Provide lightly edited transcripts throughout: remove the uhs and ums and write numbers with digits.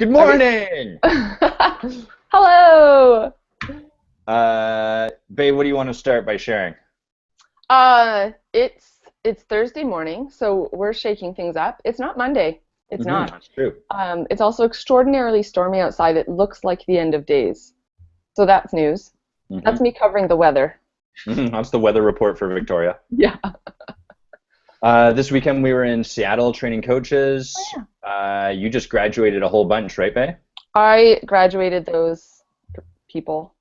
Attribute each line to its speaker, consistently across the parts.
Speaker 1: Good morning!
Speaker 2: Hello.
Speaker 1: Babe, what do you want to start by sharing?
Speaker 2: It's Thursday morning, so we're shaking things up. It's not Monday. It's not.
Speaker 1: That's true.
Speaker 2: It's also extraordinarily stormy outside. It looks like the end of days. So that's news.
Speaker 1: hmm
Speaker 2: That's me covering the weather.
Speaker 1: That's the weather report for Victoria.
Speaker 2: Yeah.
Speaker 1: This weekend we were in Seattle training coaches.
Speaker 2: Oh,
Speaker 1: You just graduated a whole bunch, right, Babe?
Speaker 2: I graduated those people.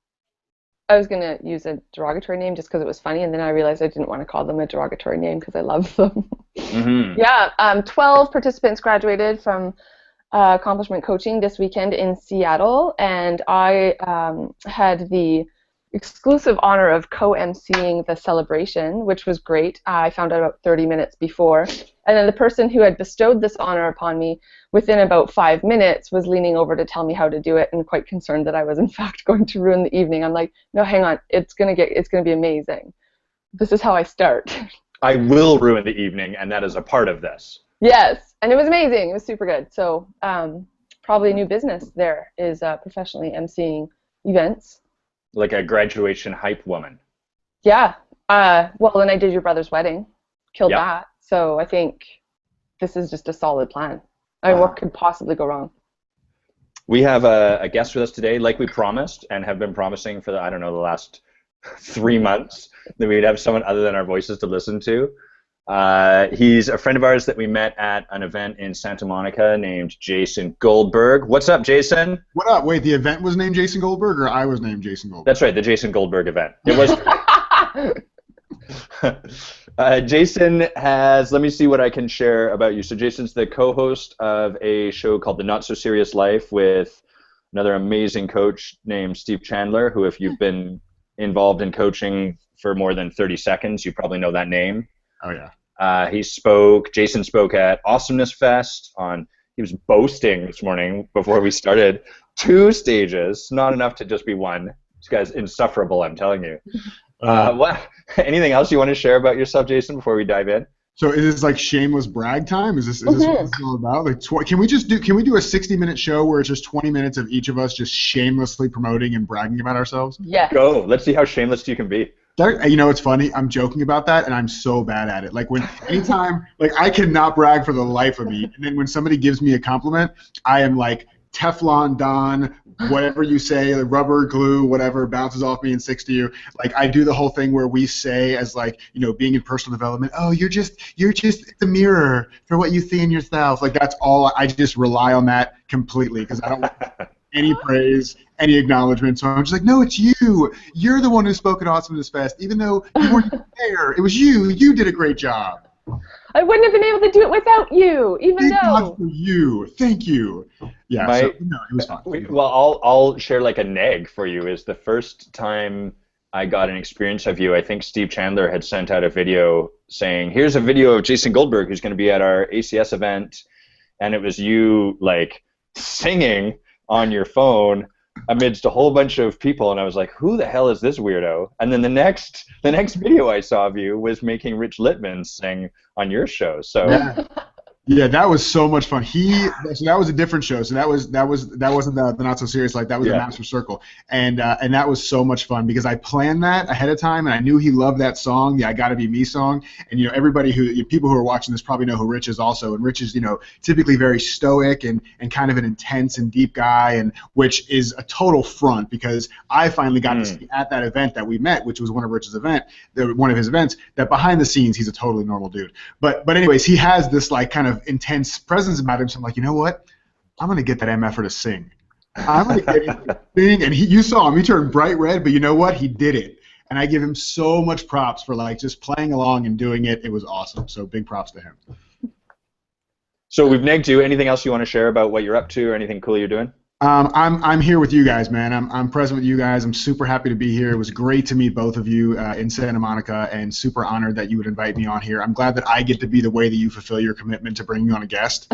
Speaker 2: I was going to use a derogatory name just because it was funny, and then I realized I didn't want to call them a derogatory name because I love them.
Speaker 1: Mm-hmm.
Speaker 2: Yeah, 12 participants graduated from accomplishment coaching this weekend in Seattle, and I had the exclusive honor of co-emceeing the celebration, which was great. I found out about 30 minutes before, and then the person who had bestowed this honor upon me within about 5 minutes was leaning over to tell me how to do it, and quite concerned that I was in fact going to ruin the evening. I'm like, no, hang on, it's gonna be amazing. This is how I start.
Speaker 1: I will ruin the evening, and that is a part of this.
Speaker 2: Yes, and it was amazing. It was super good. So probably a new business there is professionally emceeing events.
Speaker 1: Like a graduation hype woman.
Speaker 2: Yeah. Well, and I did your brother's wedding. Killed
Speaker 1: Yep.
Speaker 2: that. So I think this is just a solid plan. I mean, what could possibly go wrong?
Speaker 1: We have a guest with us today, like we promised, and have been promising for the last 3 months, that we'd have someone other than our voices to listen to. He's a friend of ours that we met at an event in Santa Monica named Jason Goldberg. What's up, Jason?
Speaker 3: What up? Wait, the event was named Jason Goldberg, or I was named Jason Goldberg?
Speaker 1: That's right, the Jason Goldberg event. It was. Jason has, let me see what I can share about you. So Jason's the co-host of a show called The Not So Serious Life with another amazing coach named Steve Chandler, who, if you've been involved in coaching for more than 30 seconds, you probably know that name.
Speaker 3: Oh, yeah.
Speaker 1: Jason spoke at Awesomeness Fest he was boasting this morning before we started, 2 stages, not enough to just be one. This guy's insufferable, I'm telling you. Anything else you want to share about yourself, Jason, before we dive in?
Speaker 3: So is this like shameless brag time? Is this what it's all about? Like, can we do a 60-minute show where it's just 20 minutes of each of us just shamelessly promoting and bragging about ourselves?
Speaker 2: Yes.
Speaker 1: Go. Let's see how shameless you can be.
Speaker 3: You know, it's funny. I'm joking about that, and I'm so bad at it. Like anytime, like I cannot brag for the life of me, and then when somebody gives me a compliment, I am like Teflon Don, whatever you say, like rubber glue, whatever bounces off me and sticks to you. Like I do the whole thing where we say, as like, you know, being in personal development, oh, you're just the mirror for what you see in yourself. Like that's all. I just rely on that completely because I don't want any praise, any acknowledgement. So I'm just like, no, it's you. You're the one who spoke at Awesomeness Fest, even though you weren't there. It was you. You did a great job.
Speaker 2: I wouldn't have been able to do it without you, even
Speaker 3: Thank
Speaker 2: though.
Speaker 3: God for you. Thank you. Yeah. No, it was fun.
Speaker 1: Well, I'll share like a neg for you. Is the first time I got an experience of you, I think Steve Chandler had sent out a video saying, here's a video of Jason Goldberg who's going to be at our ACS event, and it was you like singing on your phone amidst a whole bunch of people, and I was like, who the hell is this weirdo? And then the next video I saw of you was making Rich Littman sing on your show. So
Speaker 3: yeah, that was so much fun. So that was a different show. So that wasn't the Not So Serious Life. That was the Master Circle, and that was so much fun because I planned that ahead of time, and I knew he loved that song, the "I Gotta Be Me" song. And you know, people who are watching this probably know who Rich is also. And Rich is, you know, typically very stoic and kind of an intense and deep guy, and which is a total front because I finally got to see at that event that we met, which was one of his events, that behind the scenes he's a totally normal dude. But anyways, he has this like kind of intense presence about him. So I'm like, you know what? I'm gonna get that MFer to sing. I'm gonna get him to sing, and you saw him. He turned bright red, but you know what? He did it, and I give him so much props for like just playing along and doing it. It was awesome. So big props to him.
Speaker 1: So we've negged you. Anything else you want to share about what you're up to or anything cool you're doing?
Speaker 3: I'm here with you guys, man. I'm present with you guys. I'm super happy to be here. It was great to meet both of you in Santa Monica, and super honored that you would invite me on here. I'm glad that I get to be the way that you fulfill your commitment to bring me on a guest.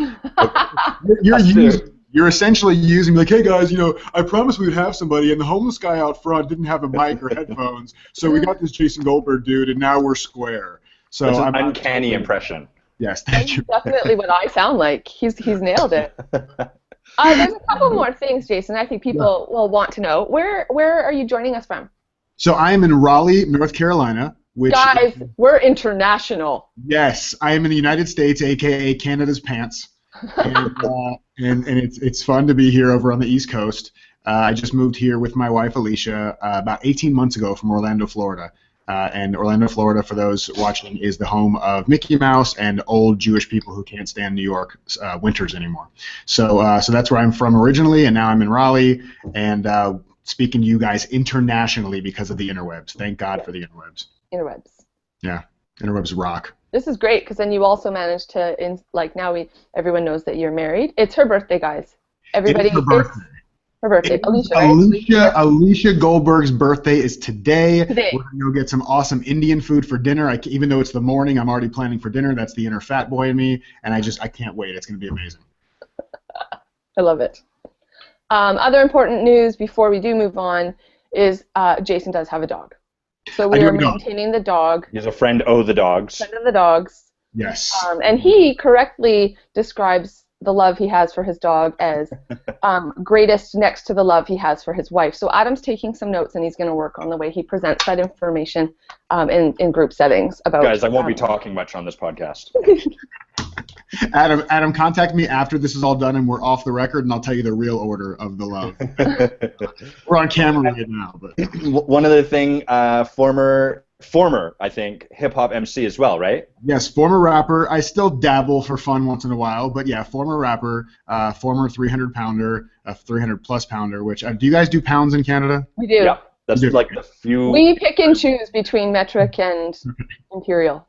Speaker 3: You're essentially using like, hey guys, you know, I promised we would have somebody, and the homeless guy out front didn't have a mic or headphones, so we got this Jason Goldberg dude, and now we're square. So
Speaker 1: That's an uncanny impression.
Speaker 3: Yes, thank you.
Speaker 2: Definitely what I sound like. He's nailed it. There's a couple more things, Jason. I think people will want to know. Where are you joining us from?
Speaker 3: So I am in Raleigh, North Carolina. Which,
Speaker 2: guys, we're international.
Speaker 3: Yes, I am in the United States, aka Canada's pants, and it's fun to be here over on the East Coast. I just moved here with my wife Alicia about 18 months ago from Orlando, Florida. And Orlando, Florida, for those watching, is the home of Mickey Mouse and old Jewish people who can't stand New York winters anymore. So that's where I'm from originally, and now I'm in Raleigh, and speaking to you guys internationally because of the interwebs. Thank God for the interwebs.
Speaker 2: Interwebs.
Speaker 3: Yeah, interwebs rock.
Speaker 2: This is great because then you also managed to, now everyone knows that you're married. It's her birthday, guys. Everybody.
Speaker 3: It's her birthday.
Speaker 2: Her birthday.
Speaker 3: Alicia Goldberg's birthday is today. We're going to go get some awesome Indian food for dinner. Even though it's the morning, I'm already planning for dinner. That's the inner fat boy in me, and I can't wait. It's going to be amazing.
Speaker 2: I love it. Other important news before we do move on is Jason does have a dog. So we are maintaining the dog.
Speaker 1: He's a friend of the dogs.
Speaker 2: Friend of the dogs.
Speaker 3: Yes.
Speaker 2: And he correctly describes the love he has for his dog as greatest next to the love he has for his wife. So Adam's taking some notes, and he's going to work on the way he presents that information in group settings.
Speaker 1: Guys, I won't be talking much on this podcast.
Speaker 3: Adam, contact me after this is all done and we're off the record, and I'll tell you the real order of the love. We're on camera right now. But
Speaker 1: one other thing, former, I think, hip-hop MC as well, right?
Speaker 3: Yes, former rapper. I still dabble for fun once in a while, but yeah, former rapper, former 300-pounder, 300-plus pounder, which, do you guys do pounds in Canada?
Speaker 2: We do.
Speaker 1: Yeah, that's like the few.
Speaker 2: We pick and choose between metric and imperial.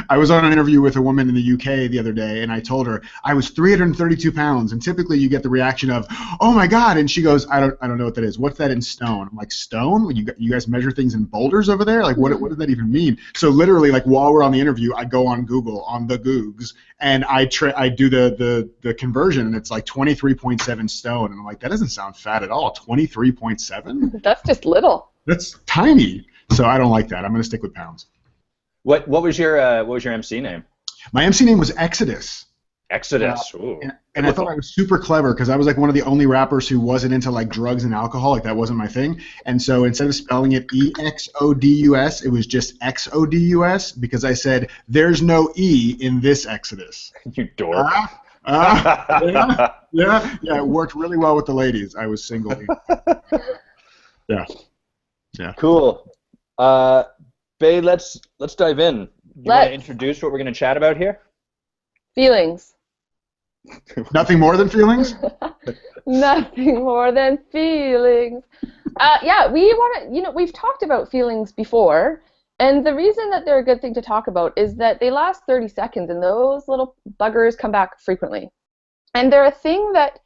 Speaker 3: I was on an interview with a woman in the UK the other day, and I told her I was 332 pounds, and typically you get the reaction of, "Oh my God!" And she goes, "I don't know what that is. What's that in stone?" I'm like, "Stone? You guys measure things in boulders over there? Like, what does that even mean?" So literally, like while we're on the interview, I go on Google on the Googs, and I do the conversion, and it's like 23.7 stone, and I'm like, that doesn't sound fat at all. 23.7?
Speaker 2: That's just little.
Speaker 3: That's tiny. So I don't like that. I'm gonna stick with pounds.
Speaker 1: What was your MC name?
Speaker 3: My MC name was Exodus.
Speaker 1: Exodus.
Speaker 3: And I thought I was super clever because I was like one of the only rappers who wasn't into like drugs and alcohol. Like that wasn't my thing. And so instead of spelling it EXODUS, it was just XODUS because I said there's no E in this Exodus.
Speaker 1: You dork.
Speaker 3: Yeah. It worked really well with the ladies. I was single. Yeah.
Speaker 1: Cool. Bae, let's dive in. You want to introduce what we're going to chat about here?
Speaker 2: Feelings.
Speaker 3: Nothing more than feelings?
Speaker 2: Nothing more than feelings. Yeah, we want to, we've talked about feelings before, and the reason that they're a good thing to talk about is that they last 30 seconds, and those little buggers come back frequently. And they're a thing that,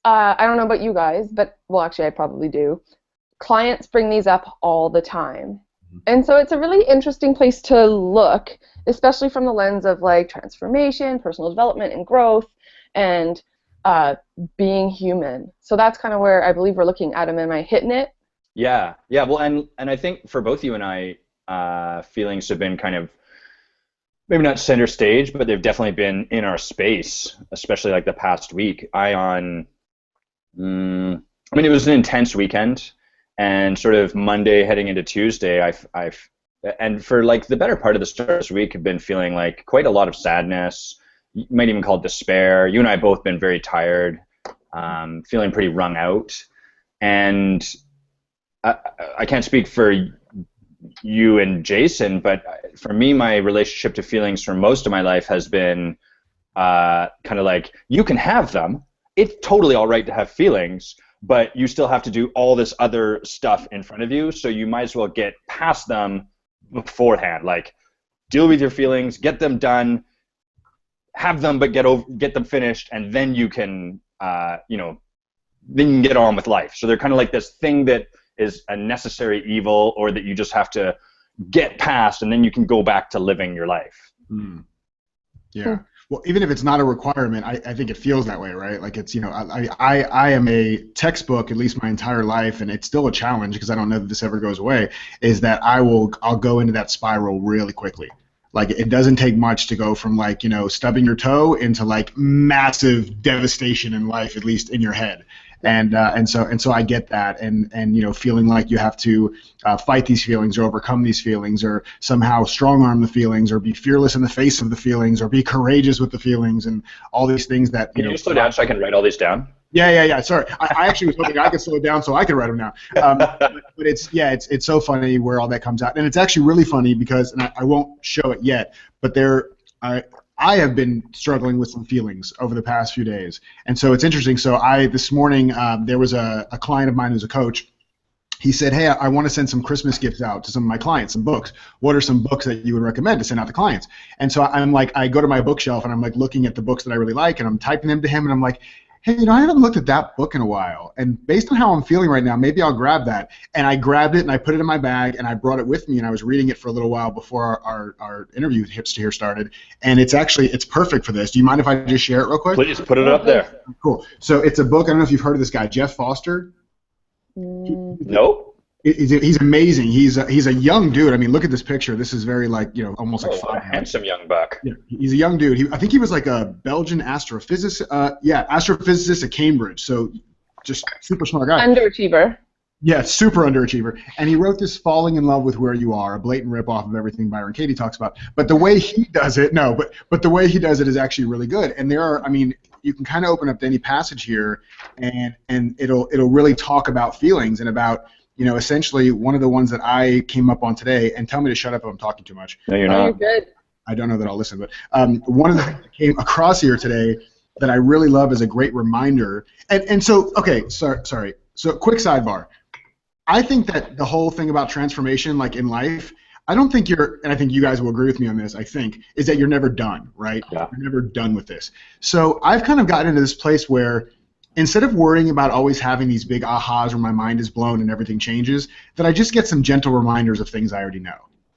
Speaker 2: I don't know about you guys, but, well, actually, I probably do. Clients bring these up all the time. And so it's a really interesting place to look, especially from the lens of like transformation, personal development, and growth, and being human. So that's kind of where I believe we're looking. Adam, am I hitting it?
Speaker 1: Yeah. Well, and I think for both you and I, feelings have been kind of maybe not center stage, but they've definitely been in our space, especially like the past week. It was an intense weekend. And sort of Monday heading into Tuesday, and for like the better part of the start of this week, have been feeling like quite a lot of sadness. You might even call it despair. You and I both been very tired, feeling pretty wrung out. And I can't speak for you and Jason, but for me, my relationship to feelings for most of my life has been kind of like, you can have them. It's totally all right to have feelings, but you still have to do all this other stuff in front of you, so you might as well get past them beforehand. Like, deal with your feelings, get them done, have them, but get them finished, and then you can, then you can get on with life. So they're kind of like this thing that is a necessary evil, or that you just have to get past, and then you can go back to living your life.
Speaker 3: Yeah. Well, even if it's not a requirement, I think it feels that way, right? Like it's, I am a textbook, at least my entire life, and it's still a challenge because I don't know that this ever goes away, is that I'll go into that spiral really quickly. Like it doesn't take much to go from like, stubbing your toe into like massive devastation in life, at least in your head. And so I get that, and feeling like you have to fight these feelings or overcome these feelings or somehow strong arm the feelings or be fearless in the face of the feelings or be courageous with the feelings and all these things that
Speaker 1: Can you slow down so I can write all these down?
Speaker 3: Yeah. Sorry, I actually was hoping I could slow it down so I could write them down. But it's so funny where all that comes out, and it's actually really funny because, and I won't show it yet, but I have been struggling with some feelings over the past few days, and so it's interesting. So this morning there was a client of mine who's a coach. He said, hey, I want to send some Christmas gifts out to some of my clients, some books. What are some books that you would recommend to send out to clients? And so I'm like, I go to my bookshelf and I'm like looking at the books that I really like, and I'm typing them to him, and I'm like, hey, I haven't looked at that book in a while, and based on how I'm feeling right now, maybe I'll grab that. And I grabbed it and I put it in my bag and I brought it with me, and I was reading it for a little while before our interview here started. And it's perfect for this. Do you mind if I just share it real quick?
Speaker 1: Please put it up there.
Speaker 3: Cool. So it's a book. I don't know if you've heard of this guy, Jeff Foster.
Speaker 1: Nope.
Speaker 3: He's amazing. He's a young dude. I mean, look at this picture. This is very almost like
Speaker 1: what a handsome young buck.
Speaker 3: Yeah, he's a young dude. I think he was like a Belgian astrophysicist. Astrophysicist at Cambridge. So just super smart guy.
Speaker 2: Underachiever.
Speaker 3: Yeah, super underachiever. And he wrote this "Falling in Love with Where You Are," a blatant ripoff of everything Byron Katie talks about. But the way he does it, but the way he does it is actually really good. And you can kind of open up any passage here, and it'll really talk about feelings and about. Essentially one of the ones that I came up on today, and tell me to shut up if I'm talking too much.
Speaker 1: No, you're not.
Speaker 2: You're good.
Speaker 3: I don't know that I'll listen, but one of the things that came across here today that I really love is a great reminder. And so, okay, sorry. So quick sidebar. I think that the whole thing about transformation, like in life, I don't think and I think you guys will agree with me on this, is that you're never done, right?
Speaker 1: Yeah.
Speaker 3: You're never done with this. So I've kind of gotten into this place where instead of worrying about always having these big ahas where my mind is blown and everything changes, that I just get some gentle reminders of things I already know,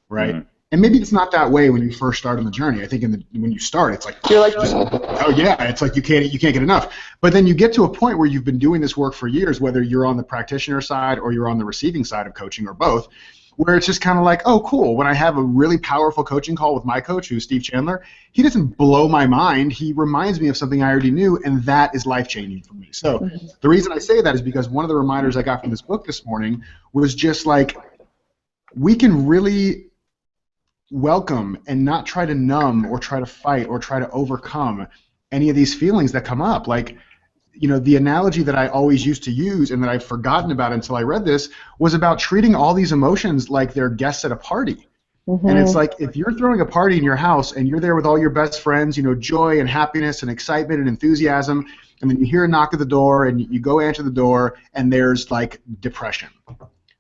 Speaker 3: right? Mm-hmm. And maybe it's not that way when you first start on the journey. I think when you start, it's like you're like, oh yeah, it's like you can't get enough. But then you get to a point where you've been doing this work for years, whether you're on the practitioner side or you're on the receiving side of coaching or both, where it's just kind of like, oh, cool. When I have a really powerful coaching call with my coach, who's Steve Chandler, he doesn't blow my mind. He reminds me of something I already knew, and that is life-changing for me. So the reason I say that is because one of the reminders I got from this book this morning was just like, we can really welcome and not try to numb or try to fight or try to overcome any of these feelings that come up. Like, the analogy that I always used to use and that I've forgotten about until I read this was about treating all these emotions like they're guests at a party. Mm-hmm. And it's like if you're throwing a party in your house and you're there with all your best friends, joy and happiness and excitement and enthusiasm, and then you hear a knock at the door and you go answer the door and there's like depression,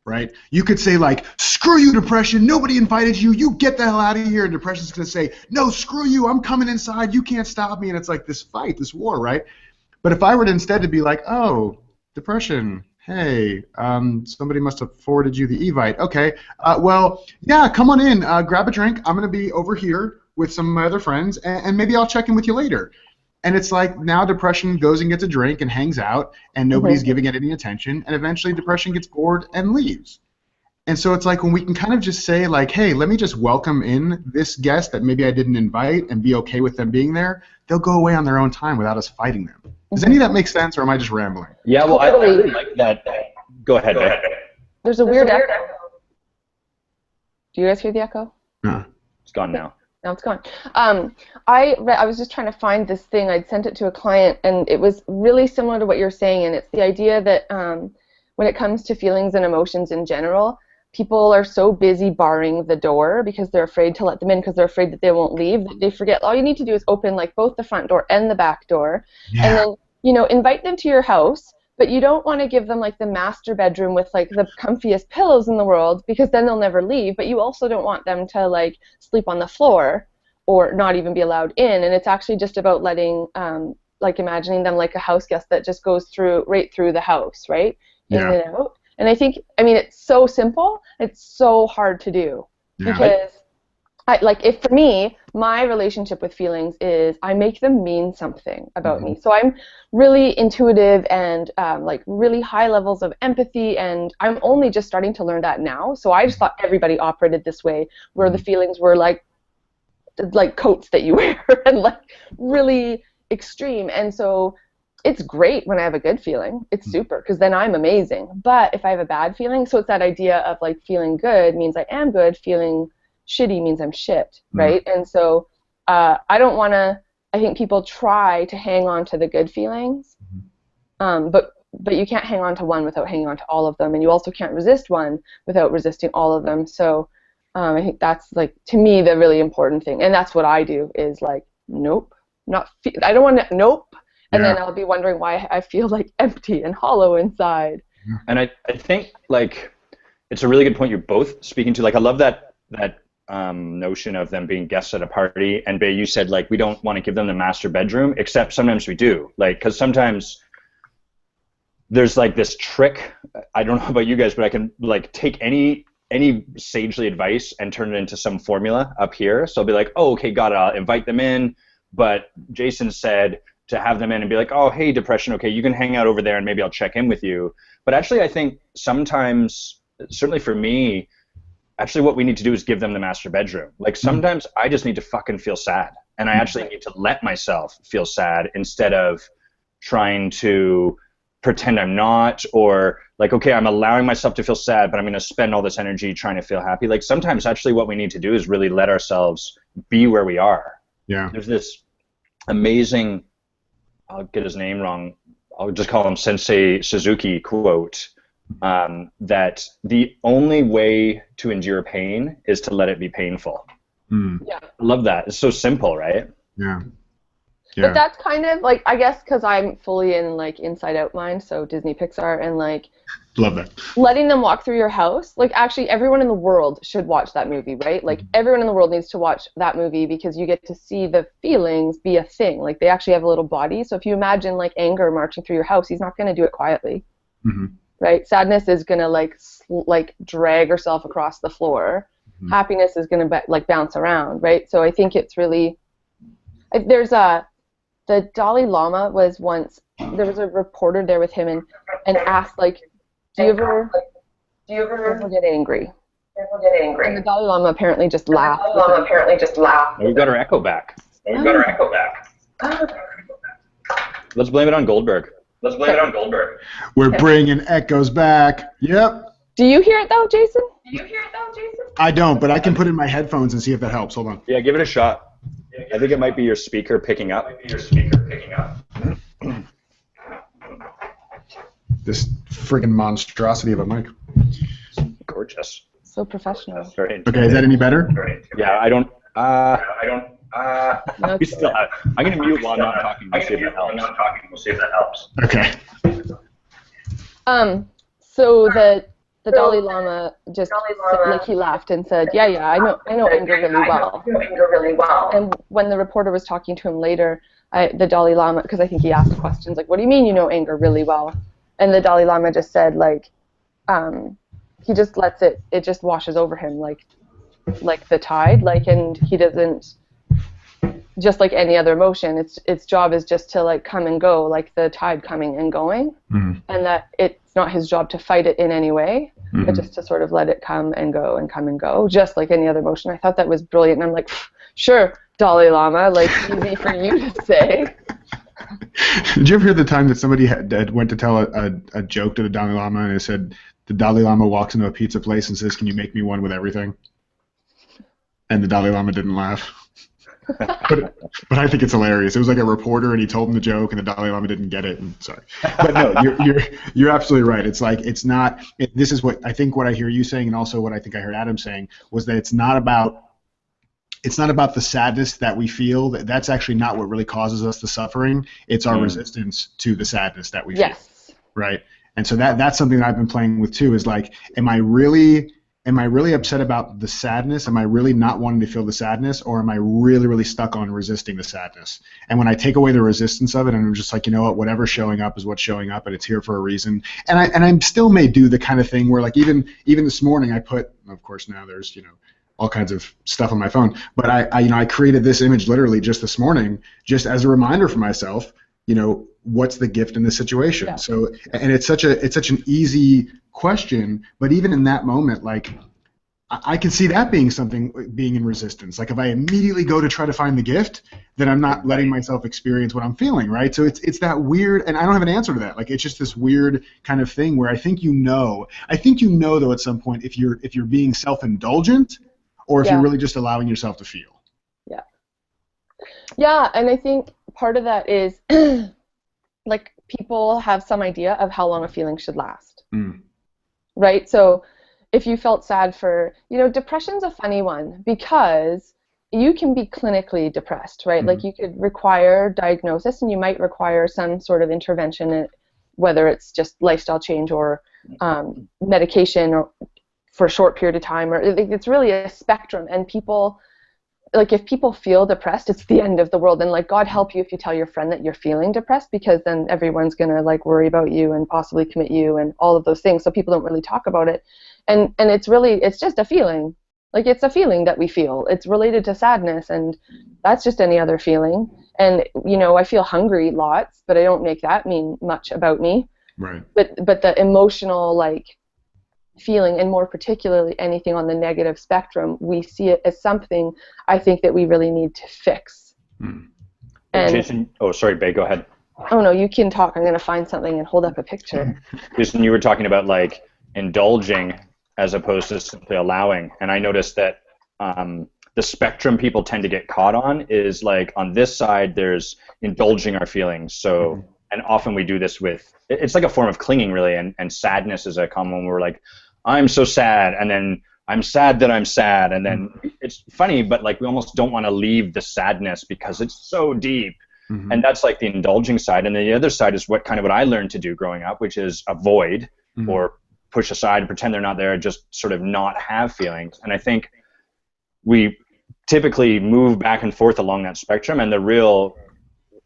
Speaker 3: right? You could say like, screw you, depression, nobody invited you, you get the hell out of here, and depression's going to say, no, screw you, I'm coming inside, you can't stop me, and it's like this fight, this war, right? But if I were to instead to be like, oh, depression, hey, somebody must have forwarded you the Evite. Okay, well, yeah, come on in, grab a drink. I'm going to be over here with some of my other friends, and maybe I'll check in with you later. And it's like now depression goes and gets a drink and hangs out, and nobody's giving it any attention, and eventually depression gets bored and leaves. And so it's like when we can kind of just say like, hey, let me just welcome in this guest that maybe I didn't invite and be okay with them being there, they'll go away on their own time without us fighting them. Does any of that make sense, or am I just rambling?
Speaker 1: Yeah, well, totally. I really like that. Go ahead, Beck.
Speaker 2: There's a weird echo. Do you guys hear the echo?
Speaker 3: No.
Speaker 1: It's gone now.
Speaker 2: Now it's gone. I was just trying to find this thing. I'd sent it to a client, and it was really similar to what you're saying, and it's the idea that when it comes to feelings and emotions in general, people are so busy barring the door because they're afraid to let them in because they're afraid that they won't leave, that they forget all you need to do is open like both the front door and the back door, and then invite them to your house, but you don't want to give them like the master bedroom with like the comfiest pillows in the world because then they'll never leave, but you also don't want them to like sleep on the floor or not even be allowed in. And it's actually just about letting like imagining them like a house guest that just goes right through the house, right? In and out. And I think, it's so simple, it's so hard to do because if for me, my relationship with feelings is I make them mean something about me. So I'm really intuitive and like really high levels of empathy, and I'm only just starting to learn that now. So I just thought everybody operated this way, where the feelings were like like coats that you wear and like really extreme. And so it's great when I have a good feeling. It's super, because then I'm amazing. But if I have a bad feeling, so it's that idea of like feeling good means I am good, feeling shitty means I'm shit, right? And so I don't want to, I think people try to hang on to the good feelings, but you can't hang on to one without hanging on to all of them, and you also can't resist one without resisting all of them. So I think that's, like, to me, the really important thing, and that's what I do, is like, nope, I don't want to, nope, and then I'll be wondering why I feel like empty and hollow inside.
Speaker 1: And I think, like, it's a really good point you're both speaking to. Like, I love that notion of them being guests at a party, and Bae, you said, like, we don't want to give them the master bedroom, except sometimes we do, like, because sometimes there's like this trick. I don't know about you guys, but I can like take any sagely advice and turn it into some formula up here. So I'll be like, oh, okay, got it, I'll invite them in, but Jason said to have them in and be like, oh, hey, depression, okay, you can hang out over there and maybe I'll check in with you. But actually, I think sometimes, certainly for me, actually what we need to do is give them the master bedroom. Like, sometimes I just need to fucking feel sad, and I actually need to let myself feel sad instead of trying to pretend I'm not, or like, okay, I'm allowing myself to feel sad, but I'm going to spend all this energy trying to feel happy. Like, sometimes actually what we need to do is really let ourselves be where we are.
Speaker 3: Yeah.
Speaker 1: There's this amazing, I'll get his name wrong, I'll just call him Sensei Suzuki quote, that the only way to endure pain is to let it be painful.
Speaker 2: Yeah.
Speaker 1: I love that. It's so simple, right?
Speaker 3: Yeah. Yeah.
Speaker 2: But that's kind of like, I guess, because I'm fully in like Inside Out mind, so Disney, Pixar, and like
Speaker 3: Love that.
Speaker 2: letting them walk through your house. Like, actually, everyone in the world should watch that movie, right? Like, everyone in the world needs to watch that movie, because you get to see the feelings be a thing. Like, they actually have a little body. So if you imagine like anger marching through your house, he's not going to do it quietly, right? Sadness is going to like drag herself across the floor. Happiness is going to like bounce around, right? So I think it's really, there's the Dalai Lama was once, there was a reporter there with him and asked, like, do you ever get angry? And the Dalai Lama apparently just laughed.
Speaker 1: Oh, we've got our echo back. Let's blame it on Goldberg.
Speaker 3: We're bringing echoes back. Yep.
Speaker 2: Do you hear it though, Jason?
Speaker 3: I don't, but I can put in my headphones and see if that helps. Hold on.
Speaker 1: Yeah, give it a shot. I think it might be your speaker picking up.
Speaker 3: This friggin' monstrosity of a mic.
Speaker 1: Gorgeous.
Speaker 2: So professional.
Speaker 1: Very
Speaker 3: Okay, is that any better?
Speaker 1: Yeah, I don't.
Speaker 2: No,
Speaker 1: We still have, I'm gonna mute while I'm not talking. We'll see if that helps.
Speaker 3: Okay.
Speaker 2: So the Dalai Lama just said, like, he laughed and said, yeah, I know anger really well. And when the reporter was talking to him later, the Dalai Lama, because I think he asked questions like, what do you mean you know anger really well? And the Dalai Lama just said, like, he just lets it just washes over him like the tide, like, and he doesn't, just like any other emotion, its job is just to like come and go, like the tide coming and going, and that it's not his job to fight it in any way, but just to sort of let it come and go, just like any other emotion. I thought that was brilliant, and I'm like, sure, Dalai Lama, like, easy for you to say.
Speaker 3: Did you ever hear the time that somebody went to tell a joke to the Dalai Lama, and it said the Dalai Lama walks into a pizza place and says, "Can you make me one with everything?" And the Dalai Lama didn't laugh. but I think it's hilarious. It was like a reporter, and he told him the joke, and the Dalai Lama didn't get it. And sorry, but no, you're absolutely right. It's like, it's not. This is what I think. What I hear you saying, and also what I think I heard Adam saying, was that it's not about the sadness that we feel. That's actually not what really causes us the suffering. It's our resistance to the sadness that we feel. Right. And so that's something that I've been playing with too. Is like, am I really upset about the sadness? Am I really not wanting to feel the sadness, or am I really, really stuck on resisting the sadness? And when I take away the resistance of it, and I'm just like, you know what, whatever's showing up is what's showing up, and it's here for a reason. And I still may do the kind of thing where, like, even this morning I put, of course now there's, all kinds of stuff on my phone, but I created this image literally just this morning, just as a reminder for myself, what's the gift in this situation? Yeah. So, and it's such an easy question, but even in that moment, like, I can see that being something, being in resistance. Like if I immediately go to try to find the gift, then I'm not letting myself experience what I'm feeling, right? So it's that weird, and I don't have an answer to that. Like it's just this weird kind of thing where I think you know though at some point if you're being self-indulgent or if you're really just allowing yourself to feel.
Speaker 2: Yeah. Yeah, and I think part of that is like people have some idea of how long a feeling should last. Right? So if you felt sad for, depression's a funny one because you can be clinically depressed, right? Like you could require diagnosis and you might require some sort of intervention, whether it's just lifestyle change or medication or for a short period of time, or it's really a spectrum. And people, like if people feel depressed, it's the end of the world. And like God help you if you tell your friend that you're feeling depressed, because then everyone's gonna like worry about you and possibly commit you and all of those things. So people don't really talk about it. And it's just a feeling. Like it's a feeling that we feel. It's related to sadness, and that's just any other feeling. And I feel hungry lots, but I don't make that mean much about me.
Speaker 3: Right.
Speaker 2: But the emotional like feeling, and more particularly anything on the negative spectrum, we see it as something I think that we really need to fix.
Speaker 1: And Jason, sorry, Bae, go ahead.
Speaker 2: Oh no, you can talk. I'm going to find something and hold up a picture.
Speaker 1: Jason, you were talking about like indulging as opposed to simply allowing, and I noticed that the spectrum people tend to get caught on is like on this side there's indulging our feelings. So and often we do this with, it's like a form of clinging really, and sadness is a common one where we're like, I'm so sad, and then I'm sad that I'm sad, and then it's funny, but like we almost don't want to leave the sadness because it's so deep. And that's like the indulging side. And then the other side is what I learned to do growing up, which is avoid or push aside, pretend they're not there, just sort of not have feelings. And I think we typically move back and forth along that spectrum, and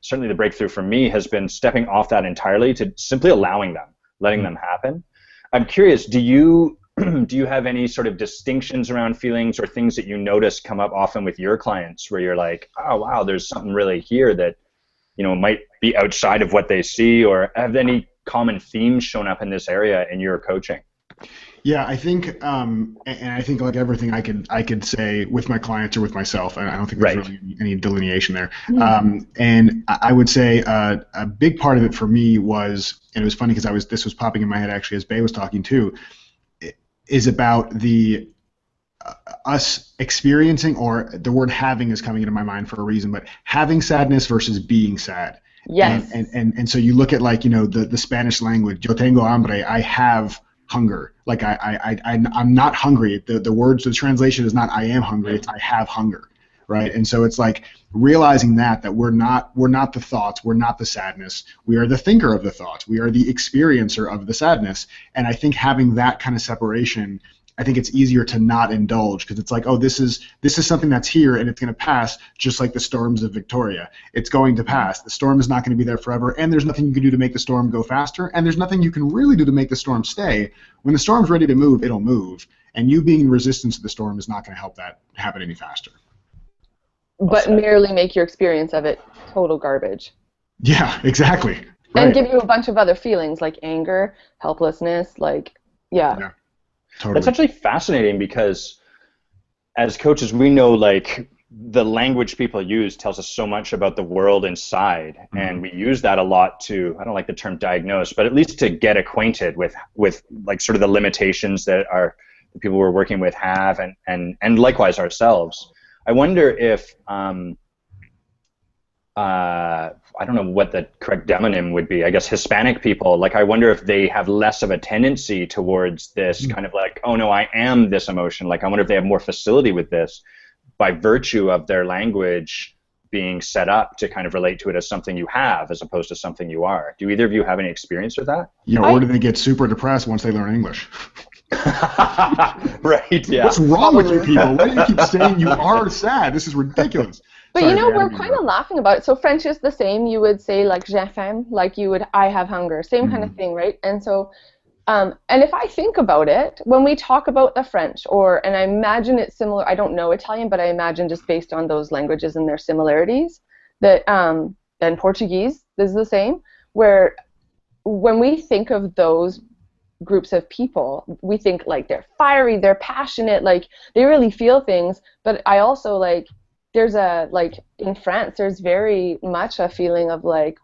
Speaker 1: certainly the breakthrough for me has been stepping off that entirely to simply allowing them, letting them happen. I'm curious, do you have any sort of distinctions around feelings or things that you notice come up often with your clients where you're like, oh wow, there's something really here that might be outside of what they see, or have any common themes shown up in this area in your coaching?
Speaker 3: Yeah, I think, and I think like everything I could say with my clients or with myself, I don't think there's really any delineation there. And I would say a big part of it for me was, and it was funny because this was popping in my head actually as Bae was talking too, is about the us experiencing, or the word having is coming into my mind for a reason, but having sadness versus being sad.
Speaker 2: Yes.
Speaker 3: And so you look at like, the Spanish language, yo tengo hambre, I have hunger. Like I'm not hungry. The words, the translation is not I am hungry, it's I have hunger. Right? And so it's like realizing that we're not the thoughts, we're not the sadness, we are the thinker of the thoughts, we are the experiencer of the sadness. And I think having that kind of separation, I think it's easier to not indulge, because it's like, oh, this is something that's here and it's going to pass, just like the storms of Victoria. It's going to pass. The storm is not going to be there forever, and there's nothing you can do to make the storm go faster, and there's nothing you can really do to make the storm stay. When the storm's ready to move, it'll move, and you being in resistance to the storm is not going to help that happen any faster.
Speaker 2: But merely make your experience of it total garbage.
Speaker 3: Yeah, exactly. Right.
Speaker 2: And give you a bunch of other feelings like anger, helplessness, like, yeah.
Speaker 3: Totally.
Speaker 1: That's actually fascinating, because as coaches we know like the language people use tells us so much about the world inside, and we use that a lot to, I don't like the term diagnose, but at least to get acquainted with like sort of the limitations that the people we're working with have, and likewise ourselves. I wonder if I don't know what the correct demonym would be. I guess Hispanic people, like I wonder if they have less of a tendency towards this kind of like, oh no, I am this emotion. Like I wonder if they have more facility with this by virtue of their language being set up to kind of relate to it as something you have as opposed to something you are. Do either of you have any experience with that?
Speaker 3: Or do they get super depressed once they learn English?
Speaker 1: Right, yeah.
Speaker 3: What's wrong with you people? Why do you keep saying you are sad? This is ridiculous.
Speaker 2: But we're kind of laughing about it. So French is the same. You would say like j'ai faim, like you would I have hunger, same kind of thing, right? And so, and if I think about it, when we talk about the French, and I imagine it's similar. I don't know Italian, but I imagine just based on those languages and their similarities, that and Portuguese is the same. Where when we think of those groups of people. We think like they're fiery, they're passionate, like they really feel things. But I also like there's a like in France there's very much a feeling of like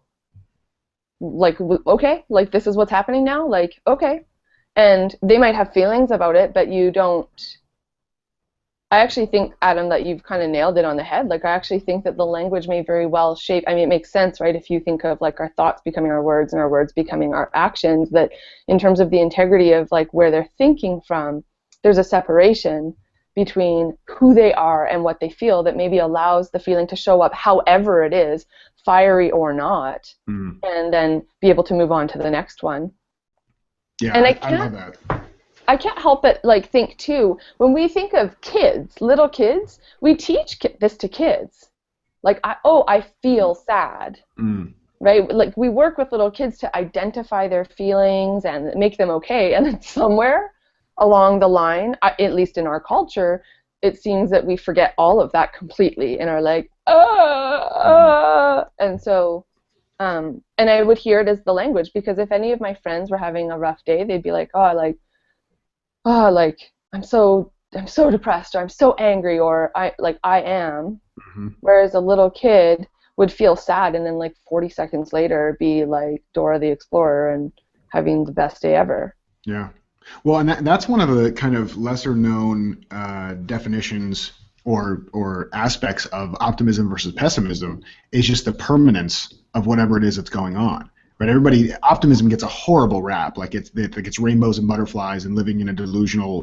Speaker 2: okay, like this is what's happening now, like okay. And they might have feelings about it, but you don't. I actually think, Adam, that you've kind of nailed it on the head. Like, I actually think that the language may very well shape, I mean, it makes sense, right, if you think of, like, our thoughts becoming our words and our words becoming our actions, that in terms of the integrity of, like, where they're thinking from, there's a separation between who they are and what they feel that maybe allows the feeling to show up however it is, fiery or not, and then be able to move on to the next one.
Speaker 3: Yeah,
Speaker 2: and
Speaker 3: I love that.
Speaker 2: I can't help but like think too, when we think of kids, little kids, we teach this to kids. Like, I feel sad, right? Like we work with little kids to identify their feelings and make them okay. And then somewhere along the line, at least in our culture, it seems that we forget all of that completely and are like, and so, and I would hear it as the language, because if any of my friends were having a rough day, they'd be like, like I'm so depressed, or I'm so angry, or I am. Whereas a little kid would feel sad and then like 40 seconds later be like Dora the Explorer and having the best day ever.
Speaker 3: Yeah. Well, and that's one of the kind of lesser known definitions or aspects of optimism versus pessimism is just the permanence of whatever it is that's going on. Right? Optimism gets a horrible rap, like it's rainbows and butterflies and living in a delusional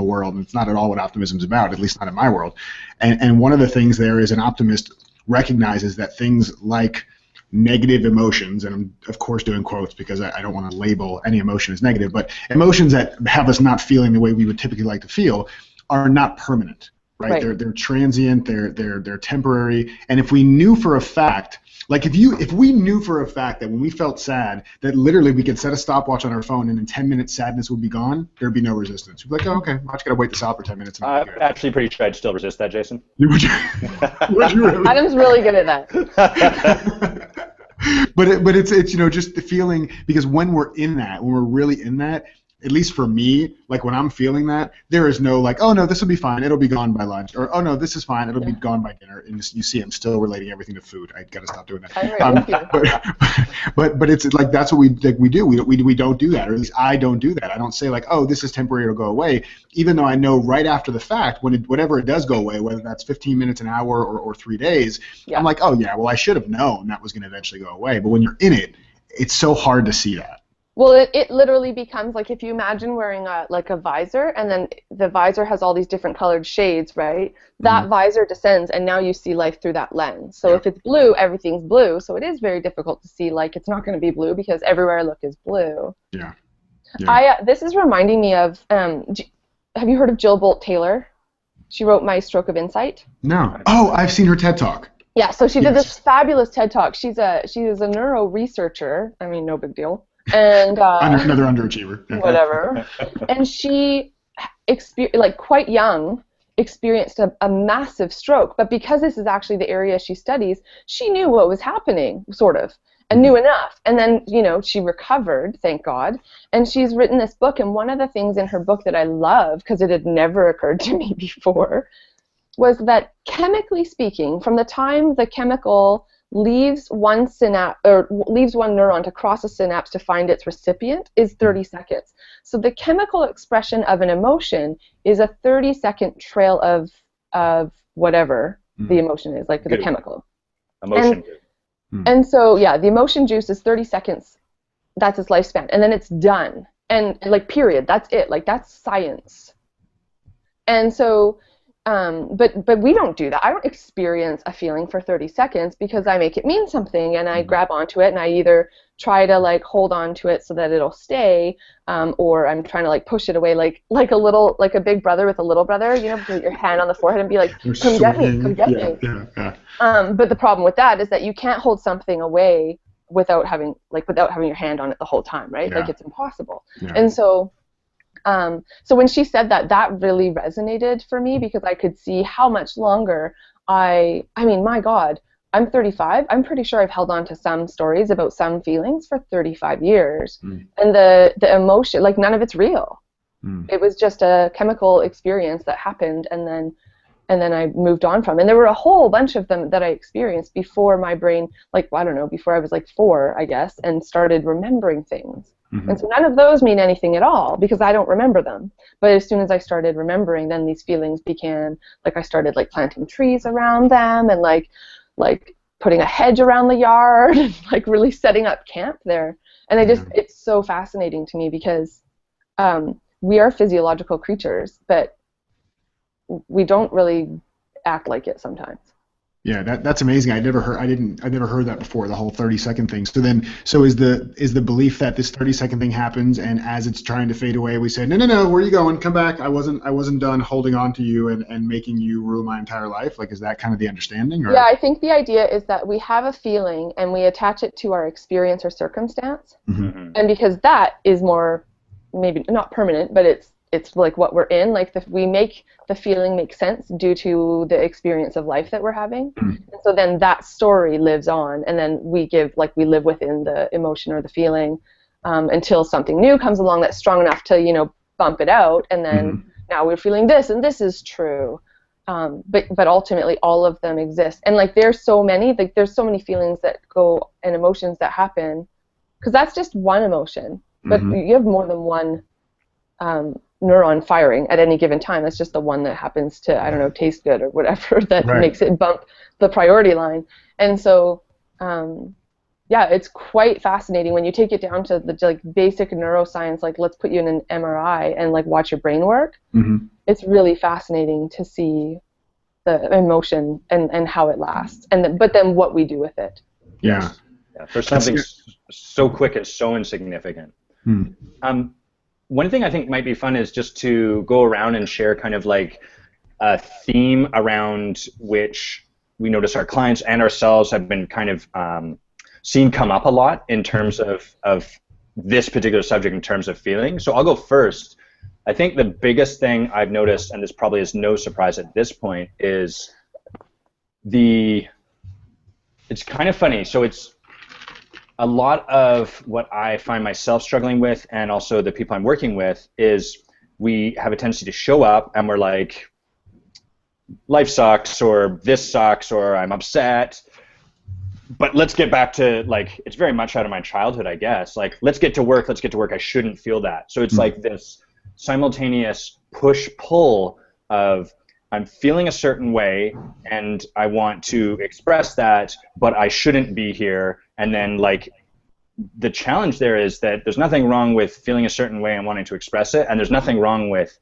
Speaker 3: world, and it's not at all what optimism's about, at least not in my world. And one of the things there is an optimist recognizes that things like negative emotions, and I'm of course doing quotes because I don't want to label any emotion as negative, but emotions that have us not feeling the way we would typically like to feel are not permanent. Right? They're transient, they're temporary, and if we knew for a fact, like if we knew for a fact that when we felt sad, that literally we could set a stopwatch on our phone and in 10 minutes sadness would be gone, there'd be no resistance. We'd be like, oh, okay, I just gotta wait this out for 10 minutes.
Speaker 1: I'm actually pretty sure I'd still resist that, Jason.
Speaker 3: Would you really?
Speaker 2: Adam's really good at that.
Speaker 3: But it's just the feeling, because when we're really in that, at least for me, like when I'm feeling that, there is no like, oh no, this will be fine, it'll be gone by lunch, or oh no, this is fine, it'll be gone by dinner. And you see, I'm still relating everything to food. I gotta stop doing that. But it's like that's what we do. We don't do that, or at least I don't do that. I don't say like, oh, this is temporary, it'll go away, even though I know right after the fact whenever it does go away, whether that's 15 minutes, an hour, or 3 days, I'm like, oh yeah, well I should have known that was going to eventually go away. But when you're in it, it's so hard to see that.
Speaker 2: Well, it literally becomes like if you imagine wearing a visor, and then the visor has all these different colored shades, right? That visor descends, and now you see life through that lens. So if it's blue, everything's blue. So it is very difficult to see like it's not going to be blue because everywhere I look is blue.
Speaker 3: Yeah.
Speaker 2: This is reminding me of, have you heard of Jill Bolt Taylor? She wrote My Stroke of Insight.
Speaker 3: No. Oh, I've seen her TED Talk.
Speaker 2: Yeah, so she did this fabulous TED Talk. She is a neuro researcher. I mean, no big deal. And
Speaker 3: another underachiever.
Speaker 2: Whatever. And she, quite young, experienced a massive stroke. But because this is actually the area she studies, she knew what was happening, sort of, and knew enough. And then, she recovered, thank God. And she's written this book. And one of the things in her book that I love, because it had never occurred to me before, was that chemically speaking, from the time the chemical leaves one neuron to cross a synapse to find its recipient is 30 seconds. So the chemical expression of an emotion is a 30-second trail of whatever the emotion is, like the chemical.
Speaker 1: Emotion.
Speaker 2: And so, yeah, the emotion juice is 30 seconds. That's its lifespan. And then it's done. And, period. That's it. That's science. And so... but we don't do that. I don't experience a feeling for 30 seconds because I make it mean something, and I grab onto it, and I either try to hold on to it so that it'll stay, or I'm trying to push it away like a big brother with a little brother, put your hand on the forehead and be like, come get me.
Speaker 3: Yeah.
Speaker 2: But the problem with that is that you can't hold something away without having your hand on it the whole time, right?
Speaker 3: Yeah.
Speaker 2: It's impossible.
Speaker 3: Yeah.
Speaker 2: And so when she said that, that really resonated for me because I could see how much longer my God, I'm 35. I'm pretty sure I've held on to some stories about some feelings for 35 years. And the emotion, like none of it's real. It was just a chemical experience that happened, and then I moved on from. And there were a whole bunch of them that I experienced before my brain, like, I don't know, before I was like 4, I guess, and started remembering things. And so none of those mean anything at all because I don't remember them. But as soon as I started remembering, then these feelings began, like I started like planting trees around them and like putting a hedge around the yard and like really setting up camp there. And it's so fascinating to me because we are physiological creatures, but we don't really act like it sometimes.
Speaker 3: Yeah, that's amazing. I never heard that before, the whole 30-second thing. So is the belief that this 30-second thing happens, and as it's trying to fade away, we say, no, where are you going? Come back. I wasn't done holding on to you and making you rule my entire life. Like, is that kind of the understanding? Or?
Speaker 2: Yeah, I think the idea is that we have a feeling and we attach it to our experience or circumstance, and because that is more, maybe not permanent, but it's like what we're in, like we make the feeling make sense due to the experience of life that we're having. And so then that story lives on, and then we live within the emotion or the feeling until something new comes along that's strong enough to, bump it out, and then now we're feeling this, and this is true. But ultimately all of them exist. And there's so many feelings that go and emotions that happen, because that's just one emotion. But you have more than one neuron firing at any given time. That's just the one that happens to, I don't know, taste good or whatever that makes it bump the priority line. And so, it's quite fascinating when you take it down to the basic neuroscience. Like, let's put you in an MRI and watch your brain work. It's really fascinating to see the emotion and how it lasts, but then what we do with it.
Speaker 1: Yeah, for something so quick and so insignificant. One thing I think might be fun is just to go around and share kind of like a theme around which we notice our clients and ourselves have been kind of seen come up a lot in terms of this particular subject in terms of feeling. So I'll go first. I think the biggest thing I've noticed, and this probably is no surprise at this point, is it's kind of funny. So it's a lot of what I find myself struggling with, and also the people I'm working with, is we have a tendency to show up and we're like, life sucks, or this sucks, or I'm upset. But let's get back to, it's very much out of my childhood, I guess. Let's get to work, I shouldn't feel that. So it's like this simultaneous push-pull of, I'm feeling a certain way and I want to express that, but I shouldn't be here. And then the challenge there is that there's nothing wrong with feeling a certain way and wanting to express it, and there's nothing wrong with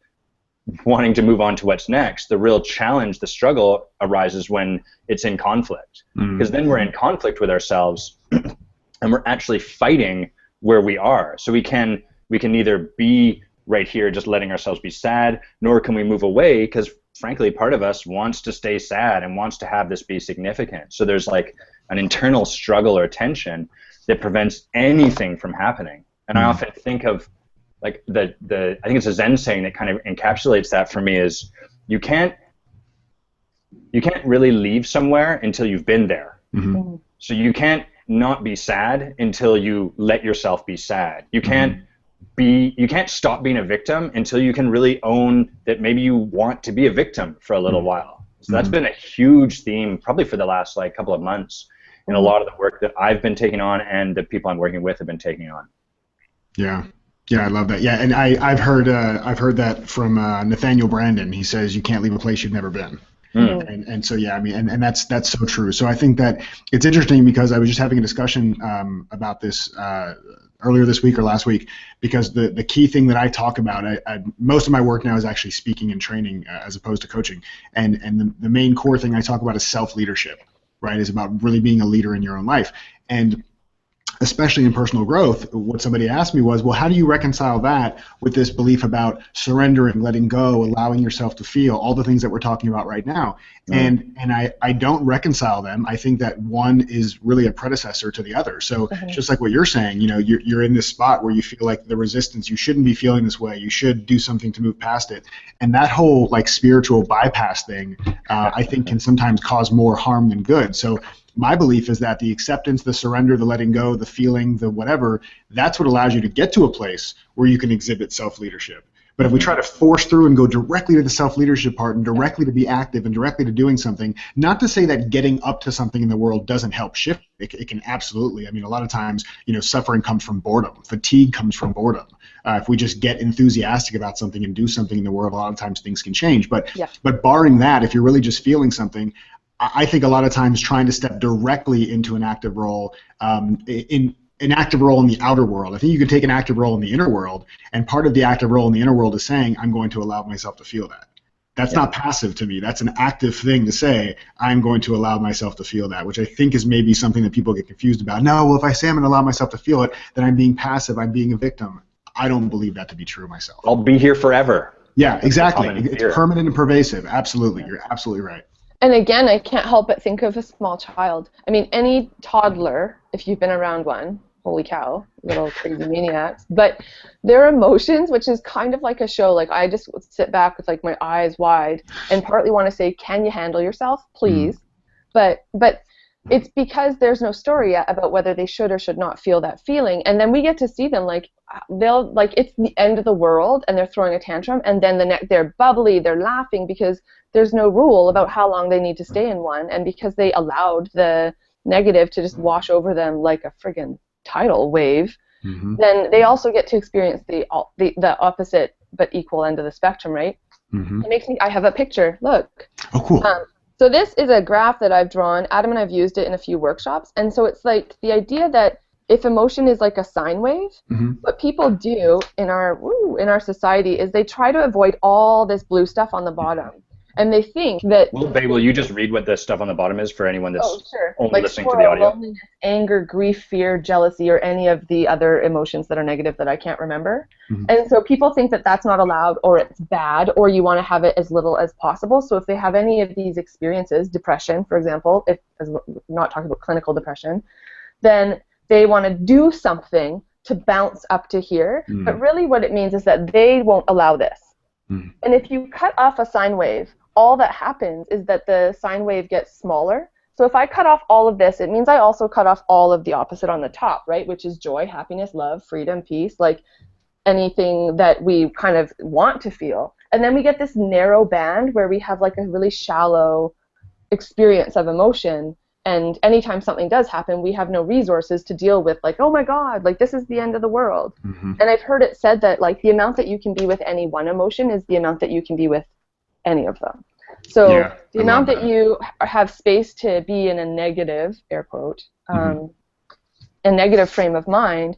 Speaker 1: wanting to move on to what's next. The real challenge, the struggle, arises when it's in conflict. Because then we're in conflict with ourselves and we're actually fighting where we are. So we can neither be right here just letting ourselves be sad, nor can we move away, because frankly part of us wants to stay sad and wants to have this be significant. So there's an internal struggle or tension that prevents anything from happening. And I often think of I think it's a Zen saying that kind of encapsulates that for me, is you can't really leave somewhere until you've been there. So you can't not be sad until you let yourself be sad. You can't stop being a victim until you can really own that maybe you want to be a victim for a little while. So that's been a huge theme probably for the last couple of months in a lot of the work that I've been taking on and the people I'm working with have been taking on.
Speaker 3: Yeah, I love that. Yeah, and I've heard that from Nathaniel Brandon. He says you can't leave a place you've never been. And so yeah, I mean, and that's so true. So I think that it's interesting because I was just having a discussion about this earlier this week or last week, because the key thing that I talk about, most of my work now is actually speaking and training as opposed to coaching, and the main core thing I talk about is self-leadership, right? Is about really being a leader in your own life. And especially in personal growth, what somebody asked me was, well, how do you reconcile that with this belief about surrendering, letting go, allowing yourself to feel, all the things that we're talking about right now? And I don't reconcile them. I think that one is really a predecessor to the other. So just like what you're saying, you're in this spot where you feel like the resistance, you shouldn't be feeling this way, you should do something to move past it. And that whole spiritual bypass thing, I think can sometimes cause more harm than good. So my belief is that the acceptance, the surrender, the letting go, the feeling, the whatever, that's what allows you to get to a place where you can exhibit self-leadership. But if we try to force through and go directly to the self-leadership part and directly to be active and directly to doing something, not to say that getting up to something in the world doesn't help shift. It can absolutely. I mean, a lot of times, suffering comes from boredom. Fatigue comes from boredom. If we just get enthusiastic about something and do something in the world, a lot of times things can change. But barring that, if you're really just feeling something, I think a lot of times trying to step directly into an active role an active role in the outer world. I think you can take an active role in the inner world, and part of the active role in the inner world is saying, I'm going to allow myself to feel that. That's not passive to me. That's an active thing to say, I'm going to allow myself to feel that, which I think is maybe something that people get confused about. No, well, if I say I'm going to allow myself to feel it, then I'm being passive, I'm being a victim. I don't believe that to be true myself.
Speaker 1: I'll be here forever.
Speaker 3: Yeah, exactly. It's permanent and pervasive. Absolutely. You're absolutely right.
Speaker 2: And again, I can't help but think of a small child. I mean, any toddler, if you've been around one, holy cow, little crazy maniacs. But their emotions, which is kind of like a show, like I just sit back with like my eyes wide and partly want to say, can you handle yourself, please? But it's because there's no story yet about whether they should or should not feel that feeling. And then we get to see them like it's the end of the world and they're throwing a tantrum, and then they're bubbly, they're laughing because there's no rule about how long they need to stay in one, and because they allowed the negative to just wash over them like a friggin' tidal wave, then they also get to experience the opposite but equal end of the spectrum, right? It makes me, I have a picture, look.
Speaker 3: Oh, cool.
Speaker 2: So this is a graph that I've drawn. Adam and I've used it in a few workshops, and so it's like the idea that if emotion is like a sine wave, what people do in our society is they try to avoid all this blue stuff on the bottom. And they think that...
Speaker 1: Well, Babe, will you just read what the stuff on the bottom is for anyone that's only
Speaker 2: like
Speaker 1: listening to the audio?
Speaker 2: Loneliness, anger, grief, fear, jealousy, or any of the other emotions that are negative that I can't remember. And so people think that that's not allowed, or it's bad, or you want to have it as little as possible. So if they have any of these experiences, depression, for example, as we're not talking about clinical depression, then they want to do something to bounce up to here. But really what it means is that they won't allow this. And if you cut off a sine wave, all that happens is that the sine wave gets smaller. So if I cut off all of this, it means I also cut off all of the opposite on the top, right? Which is joy, happiness, love, freedom, peace, like anything that we kind of want to feel. And then we get this narrow band where we have like a really shallow experience of emotion. And anytime something does happen, we have no resources to deal with, like, oh my God, like this is the end of the world. And I've heard it said that like the amount that you can be with any one emotion is the amount that you can be with any of them. So the amount that you have space to be in a negative, air quote, a negative frame of mind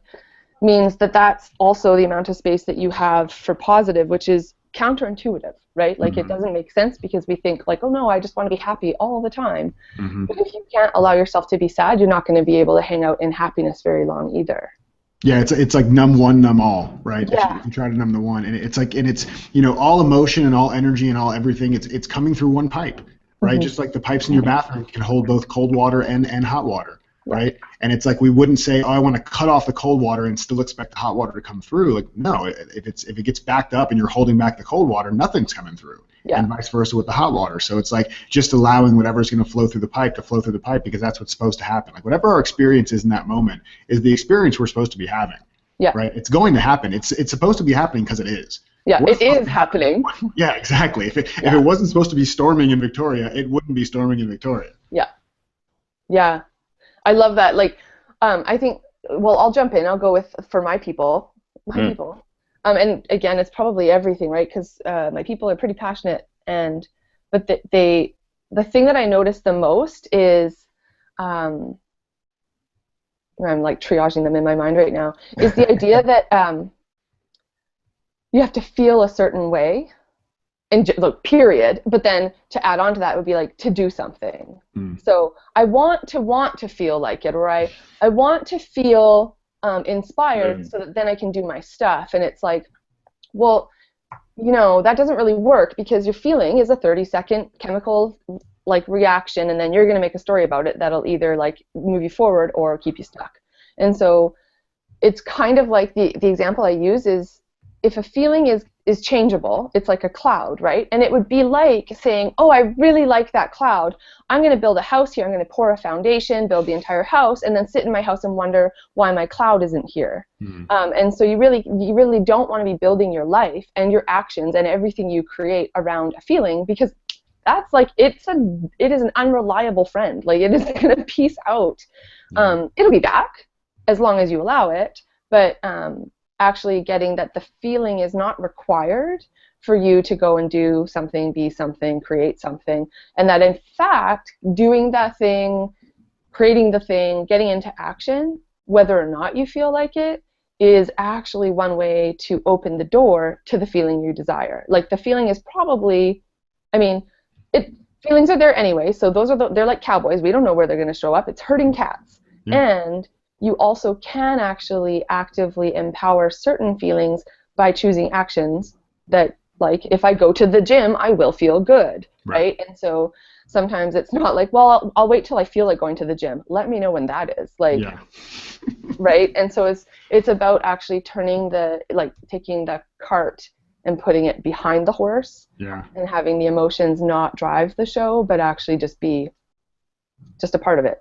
Speaker 2: means that that's also the amount of space that you have for positive, which is counterintuitive, right? Like it doesn't make sense because we think like, oh no, I just want to be happy all the time. But if you can't allow yourself to be sad, you're not going to be able to hang out in happiness very long either.
Speaker 3: Yeah, it's like numb one, numb all, right?
Speaker 2: Yeah.
Speaker 3: If you try to numb the one, and it's like, and it's, all emotion and all energy and all everything, it's coming through one pipe, right? Just like the pipes in your bathroom can hold both cold water and hot water, right? And it's like we wouldn't say, oh, I want to cut off the cold water and still expect the hot water to come through. Like, no, if it gets backed up and you're holding back the cold water, nothing's coming through. And vice versa with the hot water. So it's like just allowing whatever's going to flow through the pipe to flow through the pipe, because that's what's supposed to happen. Like whatever our experience is in that moment is the experience we're supposed to be having. Yeah. Right? It's going to happen. It's supposed to be happening because it is.
Speaker 2: Yeah, it is happening.
Speaker 3: Yeah, exactly. If it wasn't supposed to be storming in Victoria, it wouldn't be storming in Victoria.
Speaker 2: Yeah. Yeah. I love that. Like, I think, well, I'll jump in. I'll go with, for my people. People. And again, it's probably everything, right? Because my people are pretty passionate, but the thing that I notice the most is, I'm like triaging them in my mind right now, is the idea that you have to feel a certain way, and look, period. But then to add on to that would be like to do something. So I want to feel like it, or I want to feel inspired so that then I can do my stuff. And it's like, well, that doesn't really work, because your feeling is a 30-second chemical like reaction, and then you're going to make a story about it that'll either like move you forward or keep you stuck. And so it's kind of like the example I use is if a feeling is changeable, it's like a cloud, right? And it would be like saying, oh, I really like that cloud. I'm going to build a house here. I'm going to pour a foundation, build the entire house, and then sit in my house and wonder why my cloud isn't here. Mm-hmm. And so you really don't want to be building your life and your actions and everything you create around a feeling, because that's like, it is an unreliable friend. Like, it is going to peace out. It'll be back as long as you allow it, but actually getting that the feeling is not required for you to go and do something, be something, create something, and that in fact doing that thing, creating the thing, getting into action, whether or not you feel like it, is actually one way to open the door to the feeling you desire. Like, the feeling is probably, I mean, feelings are there anyway, so they're like cowboys. We don't know where they're going to show up. It's herding cats. And you also can actually actively empower certain feelings by choosing actions that, like, if I go to the gym, I will feel good, right? And so sometimes it's not like, well, I'll wait till I feel like going to the gym. Let me know when that is, like, right? And so it's about actually taking the cart and putting it behind the horse, and having the emotions not drive the show, but actually just be just a part of it.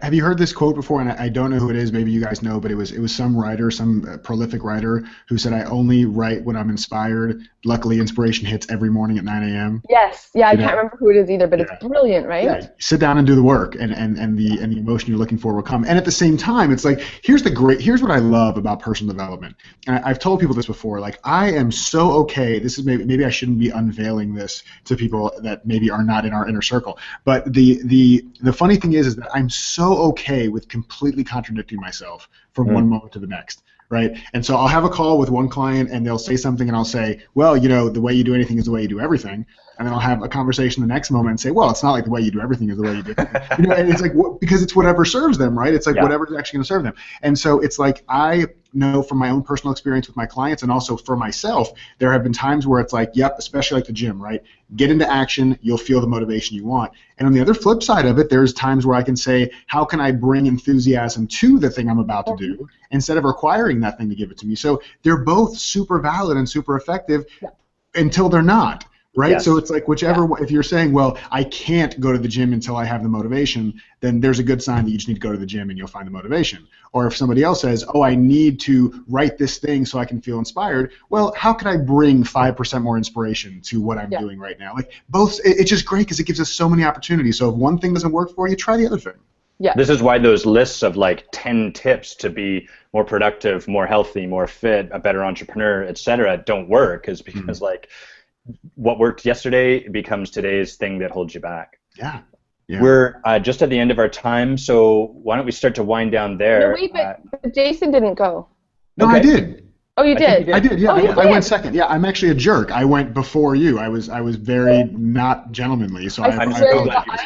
Speaker 3: Have you heard this quote before? And I don't know who it is. Maybe you guys know, but it was some writer, some prolific writer, who said, "I only write when I'm inspired. Luckily, inspiration hits every morning at 9 a.m."
Speaker 2: Yes. Yeah, I can't remember who it is either, but it's brilliant, right?
Speaker 3: Yeah. Sit down and do the work, and the emotion you're looking for will come. And at the same time, it's like, here's what I love about personal development. And I've told people this before. Like, I am so okay. This is maybe I shouldn't be unveiling this to people that maybe are not in our inner circle. But the funny thing is that I'm so okay with completely contradicting myself from one moment to the next, right? And so I'll have a call with one client, and they'll say something, and I'll say, well, the way you do anything is the way you do everything. And then I'll have a conversation the next moment and say, well, it's not like the way you do everything is the way you do everything. And it's like, because it's whatever serves them, right? It's like whatever's actually going to serve them. And so it's like, I know from my own personal experience with my clients, and also for myself, there have been times where it's like, yep, especially like the gym, right? Get into action, you'll feel the motivation you want. And on the other flip side of it, there's times where I can say, how can I bring enthusiasm to the thing I'm about to do instead of requiring that thing to give it to me? So they're both super valid and super effective until they're not. Right? Yes. So it's like if you're saying, well, I can't go to the gym until I have the motivation, then there's a good sign that you just need to go to the gym and you'll find the motivation. Or if somebody else says, oh, I need to write this thing so I can feel inspired, well, how can I bring 5% more inspiration to what I'm doing right now? Like, both, it's just great because it gives us so many opportunities. So if one thing doesn't work for you, try the other thing.
Speaker 1: Yeah. This is why those lists of like 10 tips to be more productive, more healthy, more fit, a better entrepreneur, etc., don't work, is because like, what worked yesterday becomes today's thing that holds you back.
Speaker 3: Yeah.
Speaker 1: We're just at the end of our time, so why don't we start to wind down there?
Speaker 2: No, wait, but Jason didn't go.
Speaker 3: No, I did.
Speaker 2: Oh, you did?
Speaker 3: I did, yeah. I went second. Yeah, I'm actually a jerk. I went before you. I was very not gentlemanly. So
Speaker 2: I am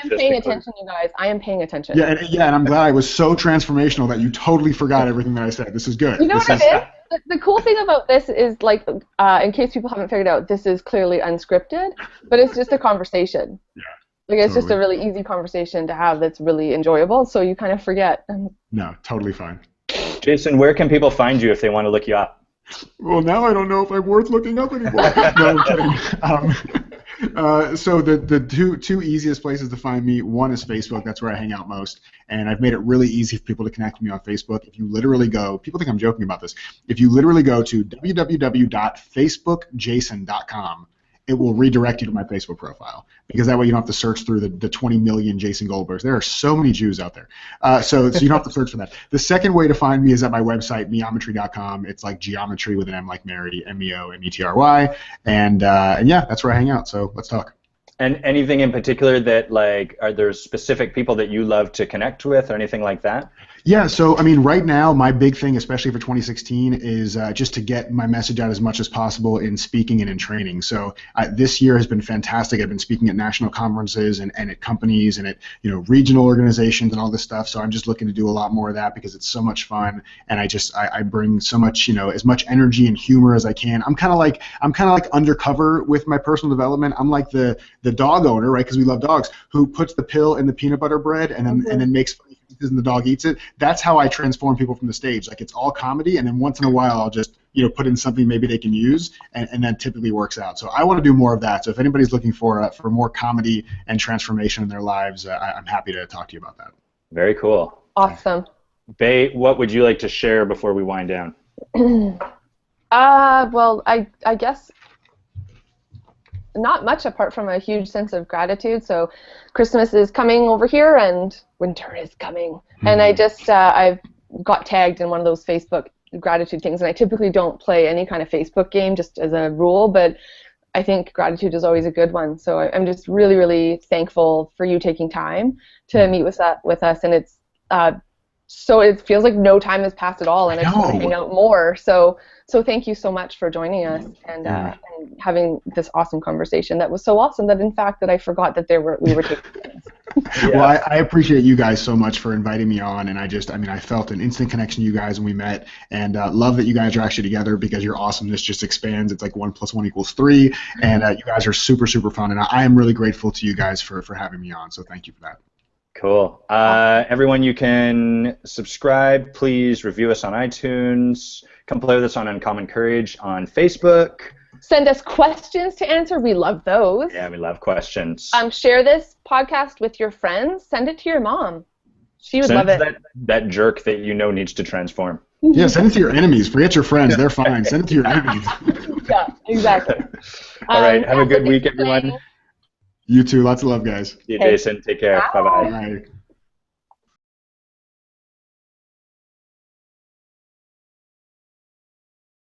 Speaker 2: paying attention, you guys. I am paying attention.
Speaker 3: Yeah, and I'm glad I was so transformational that you totally forgot everything that I said. This is good.
Speaker 2: You know what I did? The cool thing about this is, like, in case people haven't figured out, this is clearly unscripted, but it's just a conversation. Yeah. Like, it's just a really easy conversation to have that's really enjoyable, so you kind of forget.
Speaker 3: No, totally fine.
Speaker 1: Jason, where can people find you if they want to look you up?
Speaker 3: Well, now I don't know if I'm worth looking up anymore. No, I'm kidding. So the two easiest places to find me, one is Facebook. That's where I hang out most. And I've made it really easy for people to connect with me on Facebook. If you literally go, people think I'm joking about this. If you literally go to www.facebookjason.com, it will redirect you to my Facebook profile, because that way you don't have to search through the 20 million Jason Goldbergs. There are so many Jews out there. So you don't have to search for that. The second way to find me is at my website, meometry.com. It's like geometry with an M like Mary, MEOMETRY. And yeah, that's where I hang out. So let's talk.
Speaker 1: And anything in particular that, like, are there specific people that you love to connect with or anything like that?
Speaker 3: Yeah, so I mean, right now, my big thing, especially for 2016, is just to get my message out as much as possible in speaking and in training. So this year has been fantastic. I've been speaking at national conferences and at companies and at regional organizations and all this stuff. So I'm just looking to do a lot more of that because it's so much fun, and I bring so much as much energy and humor as I can. I'm kind of like undercover with my personal development. I'm like the dog owner, right? Because we love dogs, who puts the pill in the peanut butter bread and then makes funny faces and the dog eats it. That's how I transform people from the stage. Like, it's all comedy, and then once in a while I'll just put in something maybe they can use, and that typically works out. So I want to do more of that. So if anybody's looking for more comedy and transformation in their lives, I'm happy to talk to you about that.
Speaker 1: Very cool.
Speaker 2: Awesome.
Speaker 1: Bae, what would you like to share before we wind down?
Speaker 2: Well, I guess not much apart from a huge sense of gratitude. So Christmas is coming over here and winter is coming. Mm-hmm. And I just, I've got tagged in one of those Facebook gratitude things, and I typically don't play any kind of Facebook game just as a rule, but I think gratitude is always a good one. So I'm just really, really thankful for you taking time to meet with us, and it's so it feels like no time has passed at all, and I just want to hang out more. So thank you so much for joining us and having this awesome conversation. That was so awesome that in fact that I forgot that we were taking things.
Speaker 3: Yeah. Well, I appreciate you guys so much for inviting me on, and I felt an instant connection to you guys when we met, and love that you guys are actually together because your awesomeness just expands. It's like 1 + 1 = 3, and you guys are super, super fun, and I am really grateful to you guys for having me on, so thank you for that.
Speaker 1: Cool. Everyone, you can subscribe. Please review us on iTunes. Come play with us on Uncommon Courage on Facebook.
Speaker 2: Send us questions to answer. We love those.
Speaker 1: Yeah, we love questions.
Speaker 2: Share this podcast with your friends. Send it to your mom. She would love it.
Speaker 1: That jerk that you know needs to transform.
Speaker 3: Yeah, send it to your enemies. Forget your friends. They're fine. Send it to your enemies.
Speaker 2: Yeah, exactly.
Speaker 1: All right. Have a good week, everyone.
Speaker 3: You too. Lots of love, guys.
Speaker 1: See you, Jason. Take care. Bye-bye.
Speaker 3: Bye.